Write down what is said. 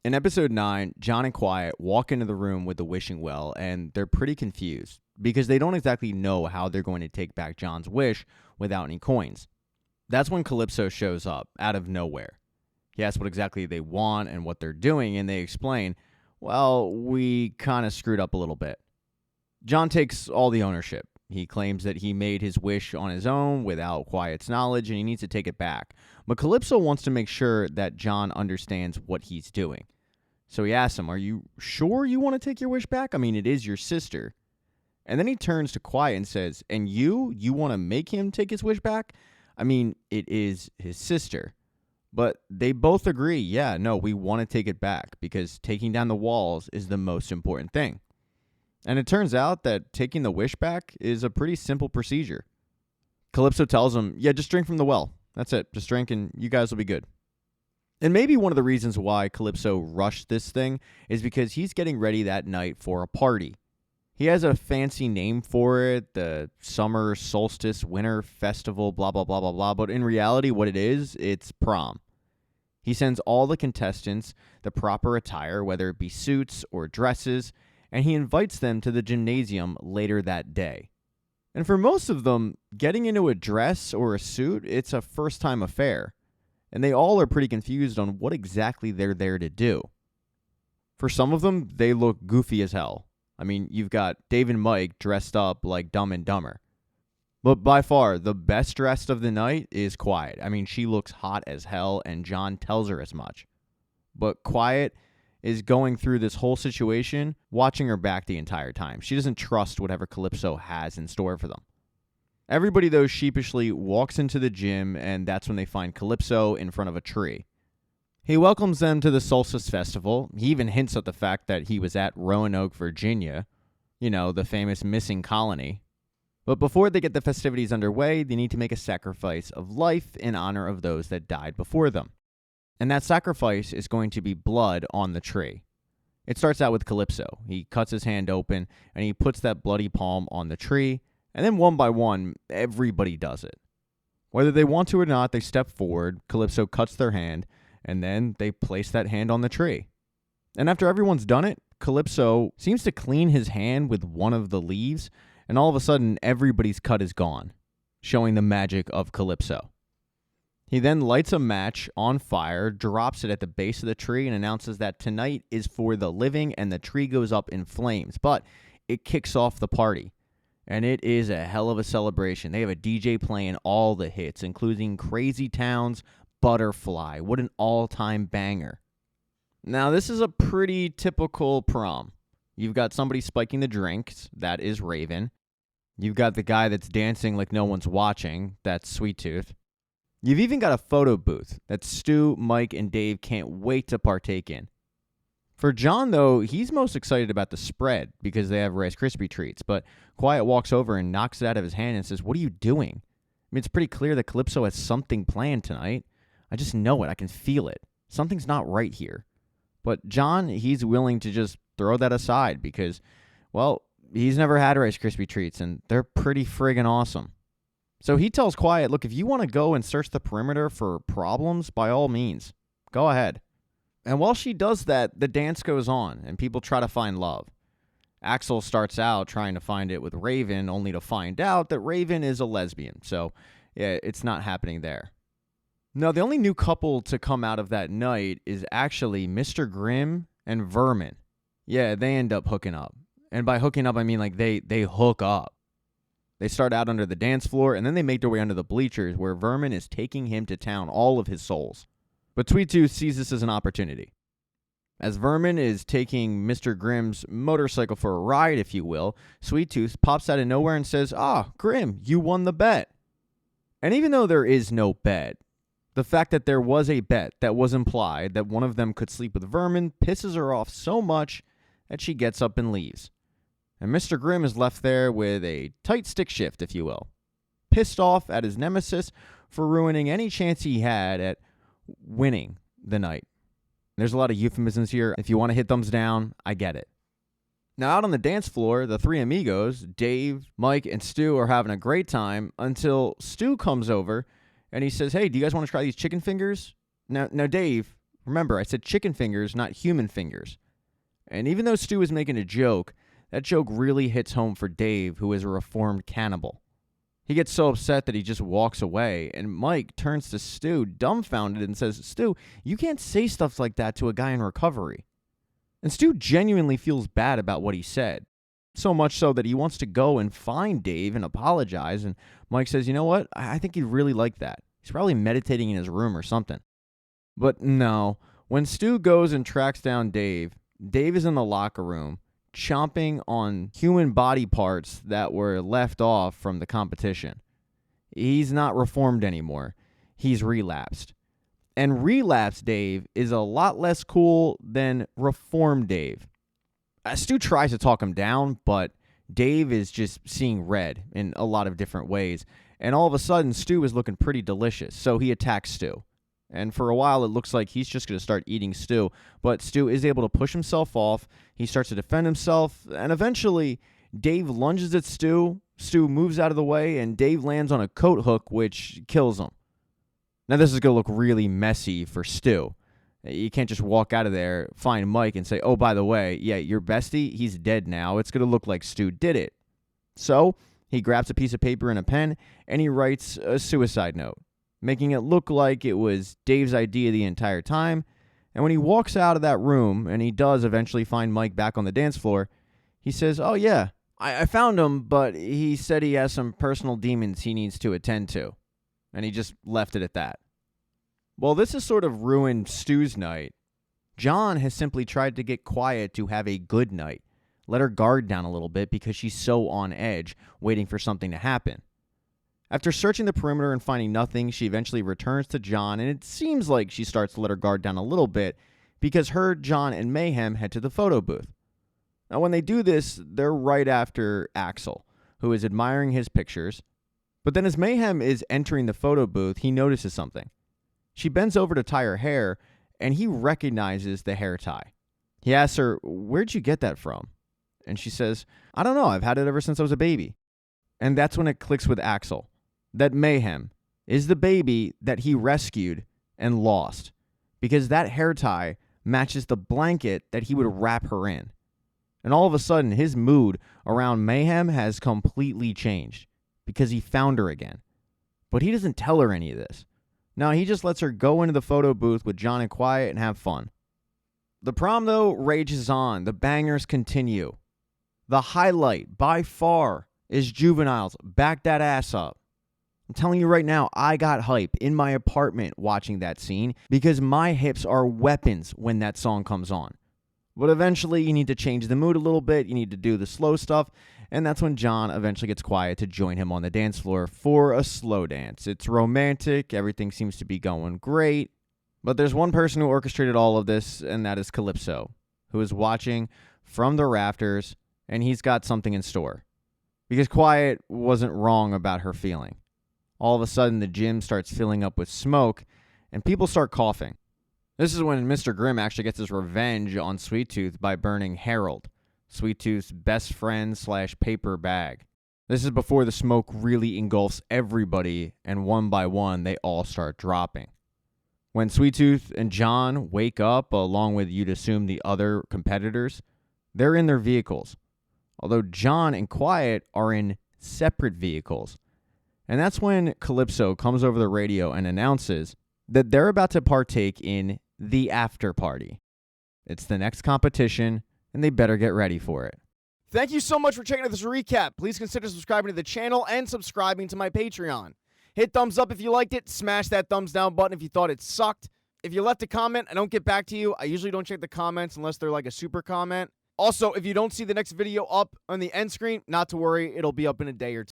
In episode 9, John and Quiet walk into the room with the wishing well, and they're pretty confused because they don't exactly know how they're going to take back John's wish without any coins. That's when Calypso shows up out of nowhere. He asks what exactly they want and what they're doing, and they explain, well, we kind of screwed up a little bit. John takes all the ownership. He claims that he made his wish on his own without Quiet's knowledge, and he needs to take it back. But Calypso wants to make sure that John understands what he's doing. So he asks him, are you sure you want to take your wish back? I mean, it is your sister. And then he turns to Quiet and says, and you want to make him take his wish back? I mean, it is his sister. But they both agree, yeah, no, we want to take it back because taking down the walls is the most important thing. And it turns out that taking the wish back is a pretty simple procedure. Calypso tells him, yeah, just drink from the well. That's it. Just drink and you guys will be good. And maybe one of the reasons why Calypso rushed this thing is because he's getting ready that night for a party. He has a fancy name for it, the Summer Solstice Winter Festival, blah, blah, blah, blah, blah. But in reality, what it is, it's prom. He sends all the contestants the proper attire, whether it be suits or dresses, and he invites them to the gymnasium later that day. And for most of them, getting into a dress or a suit, it's a first-time affair. And they all are pretty confused on what exactly they're there to do. For some of them, they look goofy as hell. I mean, you've got Dave and Mike dressed up like Dumb and Dumber. But by far, the best dressed of the night is Quiet. I mean, she looks hot as hell, and John tells her as much. But Quiet is going through this whole situation, watching her back the entire time. She doesn't trust whatever Calypso has in store for them. Everybody, though, sheepishly walks into the gym, and that's when they find Calypso in front of a tree. He welcomes them to the Solstice Festival. He even hints at the fact that he was at Roanoke, Virginia, the famous missing colony. But before they get the festivities underway, they need to make a sacrifice of life in honor of those that died before them. And that sacrifice is going to be blood on the tree. It starts out with Calypso. He cuts his hand open, and he puts that bloody palm on the tree. And then one by one, everybody does it. Whether they want to or not, they step forward, Calypso cuts their hand, and then they place that hand on the tree. And after everyone's done it, Calypso seems to clean his hand with one of the leaves, and all of a sudden, everybody's cut is gone, showing the magic of Calypso. He then lights a match on fire, drops it at the base of the tree, and announces that tonight is for the living, and the tree goes up in flames. But it kicks off the party. And it is a hell of a celebration. They have a DJ playing all the hits, including Crazy Town's Butterfly. What an all-time banger. Now, this is a pretty typical prom. You've got somebody spiking the drinks. That is Raven. You've got the guy that's dancing like no one's watching. That's Sweet Tooth. You've even got a photo booth that Stu, Mike, and Dave can't wait to partake in. For John, though, he's most excited about the spread because they have Rice Krispie treats, but Quiet walks over and knocks it out of his hand and says, what are you doing? I mean, it's pretty clear that Calypso has something planned tonight. I just know it. I can feel it. Something's not right here. But John, he's willing to just throw that aside because, well, he's never had Rice Krispie treats, and they're pretty friggin' awesome. So he tells Quiet, look, if you want to go and search the perimeter for problems, by all means, go ahead. And while she does that, the dance goes on, and people try to find love. Axel starts out trying to find it with Raven, only to find out that Raven is a lesbian. So, yeah, it's not happening there. Now, the only new couple to come out of that night is actually Mr. Grimm and Vermin. Yeah, they end up hooking up. And by hooking up, I mean like they hook up. They start out under the dance floor, and then they make their way under the bleachers, where Vermin is taking him to town, all of his souls. But Sweet Tooth sees this as an opportunity. As Vermin is taking Mr. Grimm's motorcycle for a ride, if you will, Sweet Tooth pops out of nowhere and says, Grimm, you won the bet. And even though there is no bet, the fact that there was a bet that was implied that one of them could sleep with Vermin pisses her off so much that she gets up and leaves. And Mr. Grimm is left there with a tight stick shift, if you will, pissed off at his nemesis for ruining any chance he had at winning the night. There's a lot of euphemisms here. If you want to hit thumbs down, I get it. Now, out on the dance floor, the three amigos, Dave, Mike, and Stu, are having a great time until Stu comes over and he says, hey, do you guys want to try these chicken fingers? Now, Dave, Remember, I said chicken fingers, not human fingers. And even though Stu is making a joke, that joke really hits home for Dave, who is a reformed cannibal. He gets so upset that he just walks away, and Mike turns to Stu, dumbfounded, and says, "Stu, you can't say stuff like that to a guy in recovery." And Stu genuinely feels bad about what he said, so much so that he wants to go and find Dave and apologize, and Mike says, "You know what? I think he'd really like that. He's probably meditating in his room or something." But no, when Stu goes and tracks down Dave, Dave is in the locker room, chomping on human body parts that were left off from the competition. He's not reformed anymore. He's relapsed. And relapsed Dave is a lot less cool than reformed Dave. Stu tries to talk him down, but Dave is just seeing red in a lot of different ways. And all of a sudden, Stu is looking pretty delicious, so he attacks Stu. And for a while, it looks like he's just going to start eating Stu. But Stu is able to push himself off. He starts to defend himself. And eventually, Dave lunges at Stu. Stu moves out of the way, and Dave lands on a coat hook, which kills him. Now, this is going to look really messy for Stu. You can't just walk out of there, find Mike, and say, "Oh, by the way, yeah, your bestie, he's dead now." It's going to look like Stu did it. So he grabs a piece of paper and a pen, and he writes a suicide note, making it look like it was Dave's idea the entire time. And when he walks out of that room, and he does eventually find Mike back on the dance floor, he says, "Oh, yeah, I found him, but he said he has some personal demons he needs to attend to." And he just left it at that. Well, this has sort of ruined Stu's night. John has simply tried to get Quiet to have a good night, let her guard down a little bit because she's so on edge, waiting for something to happen. After searching the perimeter and finding nothing, she eventually returns to John, and it seems like she starts to let her guard down a little bit because her, John, and Mayhem head to the photo booth. Now, when they do this, they're right after Axel, who is admiring his pictures. But then as Mayhem is entering the photo booth, he notices something. She bends over to tie her hair, and he recognizes the hair tie. He asks her, "Where'd you get that from?" And she says, "I don't know, I've had it ever since I was a baby." And that's when it clicks with Axel, that Mayhem is the baby that he rescued and lost, because that hair tie matches the blanket that he would wrap her in. And all of a sudden, his mood around Mayhem has completely changed, because he found her again. But he doesn't tell her any of this. No, he just lets her go into the photo booth with John and Quiet and have fun. The prom, though, rages on. The bangers continue. The highlight, by far, is Juvenile's "Back That Ass Up." I'm telling you right now, I got hype in my apartment watching that scene because my hips are weapons when that song comes on. But eventually, you need to change the mood a little bit. You need to do the slow stuff. And that's when John eventually gets Quiet to join him on the dance floor for a slow dance. It's romantic. Everything seems to be going great. But there's one person who orchestrated all of this, and that is Calypso, who is watching from the rafters, and he's got something in store. Because Quiet wasn't wrong about her feeling. All of a sudden, the gym starts filling up with smoke, and people start coughing. This is when Mr. Grimm actually gets his revenge on Sweet Tooth by burning Harold, Sweet Tooth's best friend / paper bag. This is before the smoke really engulfs everybody, and one by one, they all start dropping. When Sweet Tooth and John wake up, along with, you'd assume, the other competitors, they're in their vehicles. Although John and Quiet are in separate vehicles. And that's when Calypso comes over the radio and announces that they're about to partake in the after party. It's the next competition, and they better get ready for it. Thank you so much for checking out this recap. Please consider subscribing to the channel and subscribing to my Patreon. Hit thumbs up if you liked it. Smash that thumbs down button if you thought it sucked. If you left a comment, I don't get back to you. I usually don't check the comments unless they're like a super comment. Also, if you don't see the next video up on the end screen, not to worry, it'll be up in a day or two.